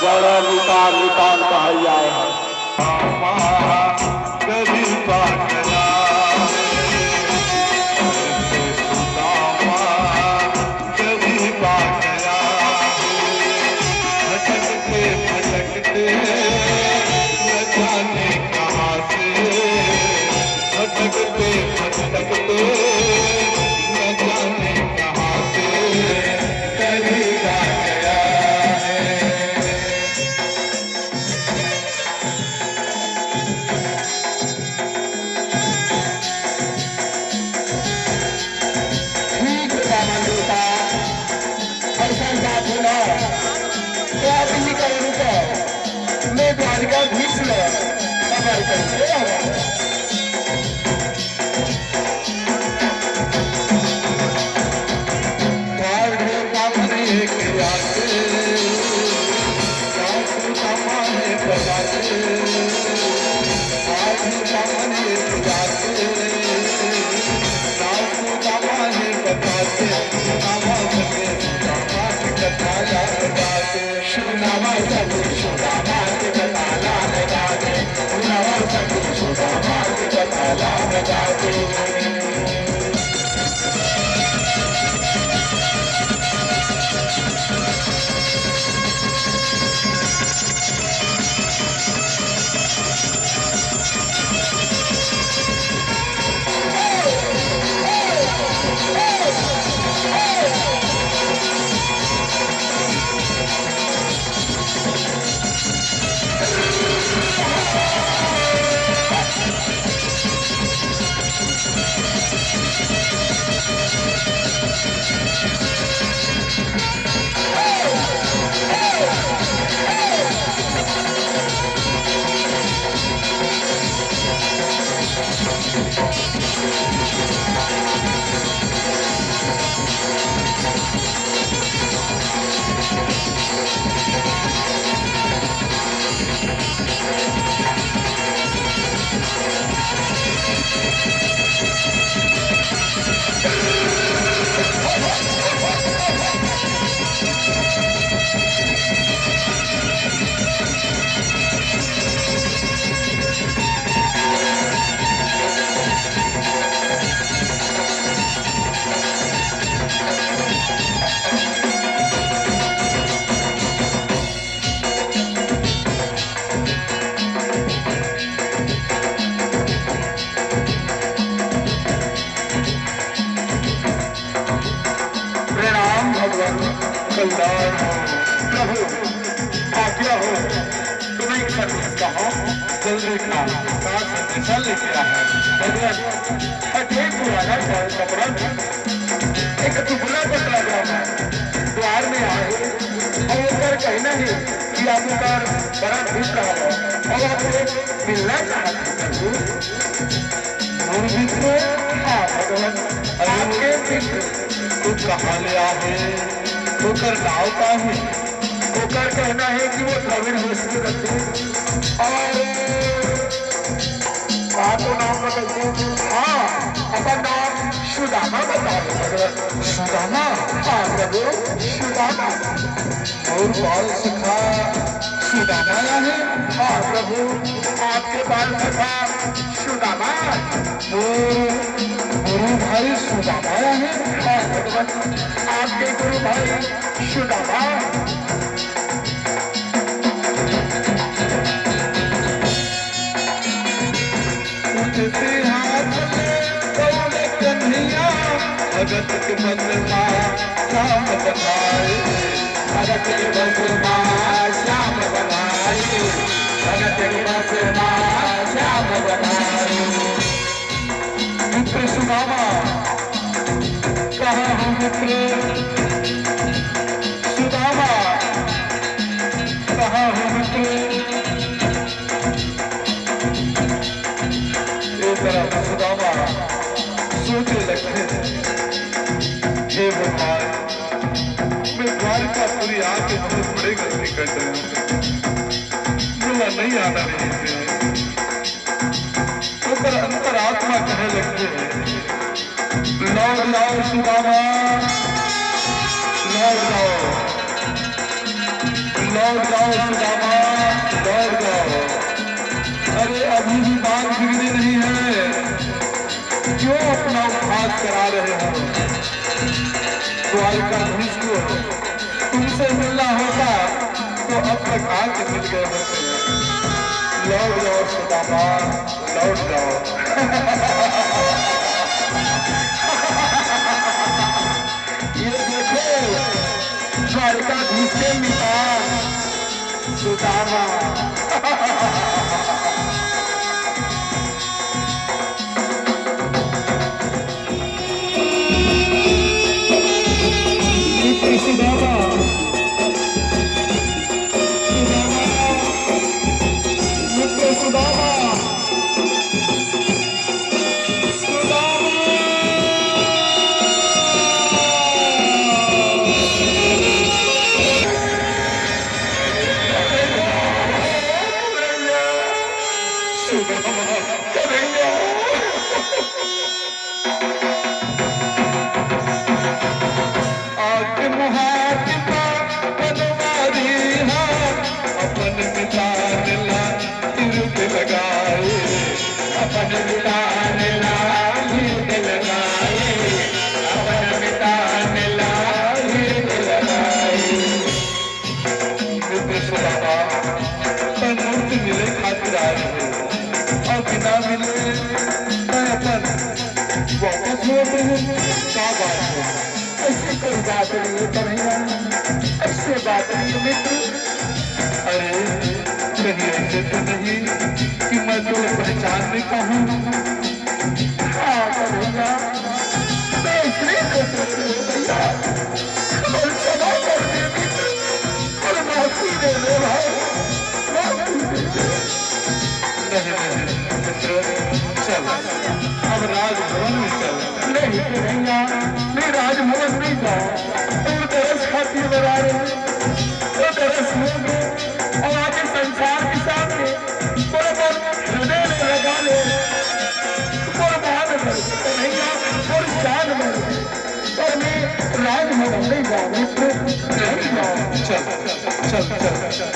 बड़ा निकाल निकाल कहैया है जल्दी का संदेशा लेके आया कपड़ा एक टुकड़ा पतला जाना द्वार में आए और ऊपर कहना है कि आपका बड़ा खुश रहा है और आपको मिलना चाहते और मित्रों भगवान आपके मित्र को कहा ले आए होकर लाता है होकर कहना है कि वो प्रवीण हंसते रहते और आपको नाम बताते हाँ अपना नाम सुदामा बता दो सुदामा हाँ प्रभु सुदामा और बाल सखा सुदामा है हाँ प्रभु आपके बाल सखा सुदामा और गुरु भाई सुदामा है हाँ भगवान आपके गुरु भाई सुदामा भगत के बंदमा श्याम बनाए भगत के बंदमा श्याम बनाए भगत के बंदमा श्याम बनाए मित्र सुदामा कहाँ हो मित्र सुदामा कहाँ हो मित्र एक तरफ सुदामा सोचने लगते हे भगवान मैं द्वारकापुरी आके बहुत बड़े गलती कर रहे हूँ मुझे नहीं आना नहीं चाहिए तो पर अंतरात्मा कहने लगते हैं लौट जाओ सुदामा लौट जाओ लौट जाओ सुदामा, लौट जाओ। अरे अभी भी बात बिगड़ी नहीं है, क्यों अपना उपहास करा रहे हो? द्वारिकाधीश को तुमसे मिलना होता तो अब तक आके मिल गए होते। लौट जाओ सुदामा, लौट जाओ। ये देखो द्वारिकाधीश के मितान सुदामा। सुदामा, मित्र सुदामा, बिना मिले मैं अपन वापस लौट हूँ। क्या बात है? ऐसी कोई बात नहीं है कन्हैया, ऐसे बात नहीं है मित्र। अरे कहीं ऐसे तो नहीं कि मैं तुम्हें पहचान नहीं पाऊँ? हाँ कन्हैया, मैं इसलिए भैया और क्षमा कर दे मित्र, और माफी दे दे भाई, माफी दे दे। नहीं चल, अब राजभवन में चल। नहीं कन्हैया, मैं राजभवन नहीं जाऊँ। तुम दरस खाती बना रहे तो दरस लोगे और आगे संसार के सामने बराबर हृदय में लगा ले, कुर्बान कर कन्हैया और जान में। और मैं राजभवन नहीं जाऊँ मित्र, नहीं जाऊँ। चल चल चल चल।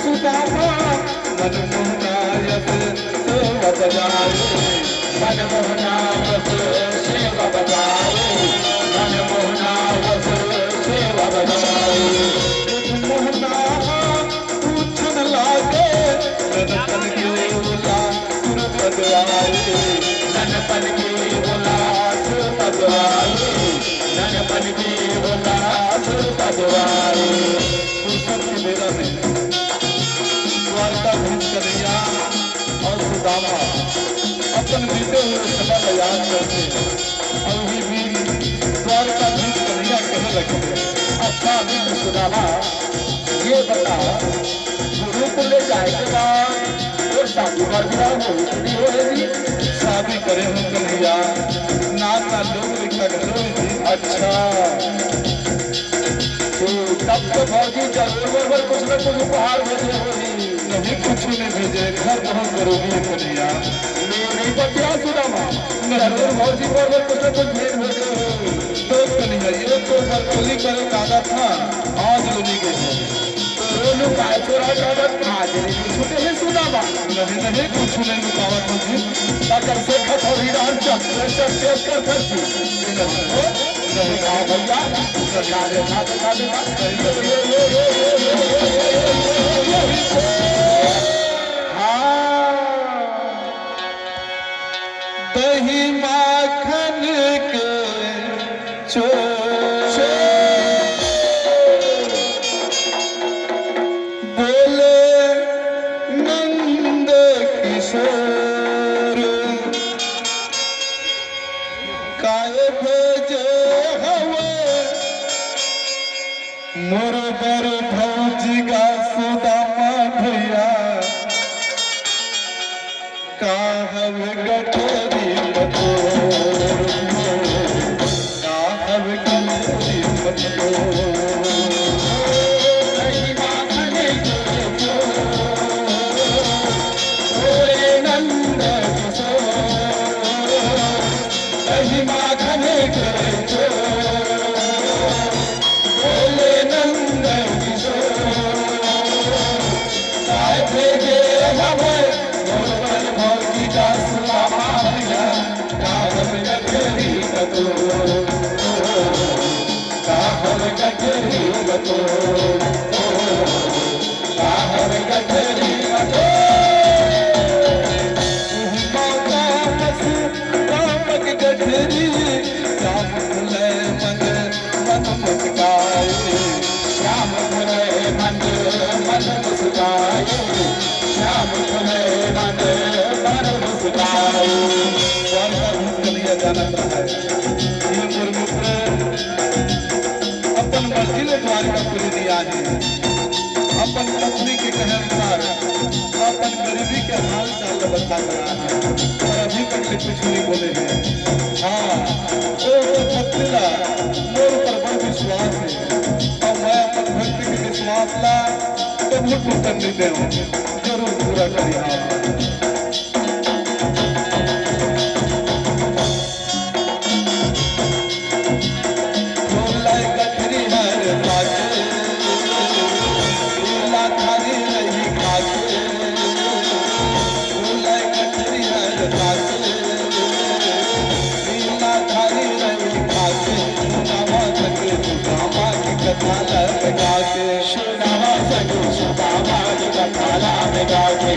सुदामा मन मोहनायत सेवा बजाए मन मोहनायत सेवा बजाए मन मोहनायत सेवा बजाए मोहना पूछन लागे ननपन के बोला सुर बदवाए ननपन के बोला सुर बदवाए ननपन के बोला सुर बदवाए पुरुषों के मेला में द्वारकाधीश कन्हैया और सुदामा अपन बीते हुए सदा का याद करते और वही भी द्वारकाधीश कन्हैया कहने लगे अच्छा मित्र सुदामा ये बता गुरुकुल ले जाए के बाद और शादी वर्षा होगी शादी करे हो कन्हैया नाता लोग लिखा करो अच्छा तब तो फौजी जरूर कुछ न कुछ उपहार भेजे होगी नहीं कुछ नहीं भेजे घर बहुत करोगी कन्हैया नहीं बचिया सुदामा जरूर फौजी बरबर कुछ न कुछ भेज भेजे होगी तो कन्हैया ये तो बरकोली करे कादा था आज लेने के रोलू काय चोरा कागज आज लेने छूटे हैं सुदामा नहीं कुछ नहीं रुकावट मुझे ताकि से खतौरी रान चक्कर कर फंसी नहीं कहा भैया सरकार हाथ खा देगा दही माखन के बोले नंद किशोर काय भेजे मोर बर भौजी गा सुदामा भैया काहव गठरी बतोर काहव गठरी बतोर नंद किशोर माखन बोले नंद किशोर भेजे हमें भौजी का सुदामा भैया काहव गठरी बतोर काहव गठरी बतोर काहव गठरी बतोर गठरी श्याम खुले मन मन मुस्काए श्याम खुले मन मन मुस्काए श्याम खुले मन मन मुस्काए कन्हैया जानता है ये गुरुमुख अपन मर्जी ले द्वारकापुरी दिया है अपन पत्नी के कहने अनुसार अपन गरीबी के हाल चाल बता रहा है और अभी तक से कुछ नहीं बोले हैं हाँ वो पत्नीला मोर पर बड़ विश्वास है और मैं अपन भक्ति के विश्वास ला तो मुठ मुठन नहीं दे जरूर पूरा करी हाँ सुदामा सगु सुदामा की कथा में गाके